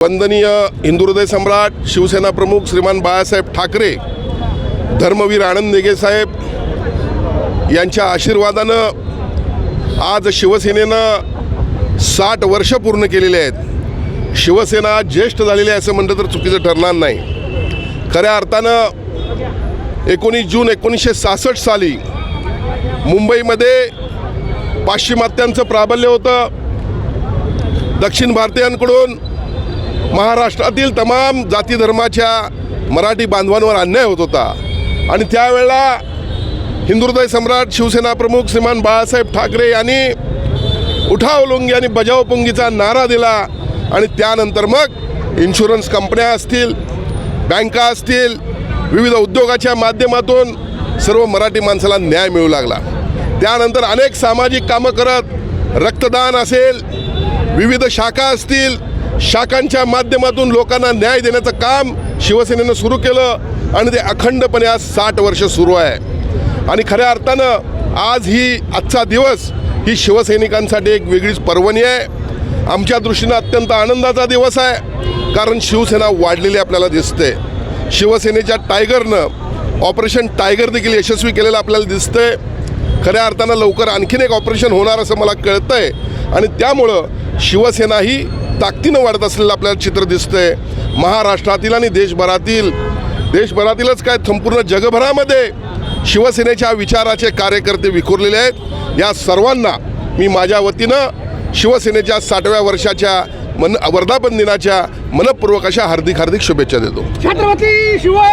वंदनीय हिंदुहृदय सम्राट शिवसेना प्रमुख श्रीमान बाळासाहेब ठाकरे, धर्मवीर आनंद नेगे साहेब यांच्या आशीर्वादानं आज शिवसेनेनं 60 वर्ष पूर्ण केलेले आहेत। शिवसेना ज्येष्ठ झालेली आहे असं म्हणलं तर चुकीचं ठरणार नाही। खऱ्या अर्थानं 19 जून 1966 साली मुंबईमध्ये पाश्चिमात्यांचं प्राबल्य होतं। दक्षिण भारतीयांकडून महाराष्ट्रातील तमाम जाती धर्माच्या मराठी बांधवांवर अन्याय होत होता आणि त्यावेळेला हिंदुहृदय सम्राट शिवसेना प्रमुख श्रीमान बाळासाहेब ठाकरे यांनी उठाव लुंगी आणि बजाव पुंगीचा नारा दिला आणि त्यानंतर मग इन्शुरन्स कंपन्या असतील, बँका असतील, विविध उद्योगाच्या माध्यमातून सर्व मराठी माणसाला न्याय मिळू लागला। त्यानंतर अनेक सामाजिक कामं करत रक्तदान असेल, विविध शाखा असतील, शाखांच्या माध्यमातून लोकांना न्याय देण्याचं काम शिवसेनेनं सुरू केलं आणि ते अखंडपणे आज 60 वर्ष सुरू आहे। आणि खऱ्या अर्थानं आज आजचा दिवस ही शिवसैनिकांसाठी एक वेगळीच पर्वणी आहे। आमच्या दृष्टीनं अत्यंत आनंदाचा दिवस आहे, कारण शिवसेना वाढलेली आपल्याला दिसते। शिवसेनेच्या टायगरनं ऑपरेशन टायगर देखील यशस्वी केलेलं आपल्याला दिसतंय। खऱ्या अर्थानं लवकर आणखीन एक ऑपरेशन होणार असं मला कळतंय आणि त्यामुळं शिवसेना ही ताकदीनं वाढत असलेलं आपल्याला चित्र दिसतंय। महाराष्ट्रातील आणि देशभरातीलच काय संपूर्ण जगभरामध्ये शिवसेनेच्या विचाराचे कार्यकर्ते विखुरलेले आहेत। या सर्वांना मी माझ्या वतीनं शिवसेनेच्या 60व्या वर्षाच्या वर्धापन दिनाच्या मनपूर्वक अशा हार्दिक शुभेच्छा देतो। छत्रपती शिवाजी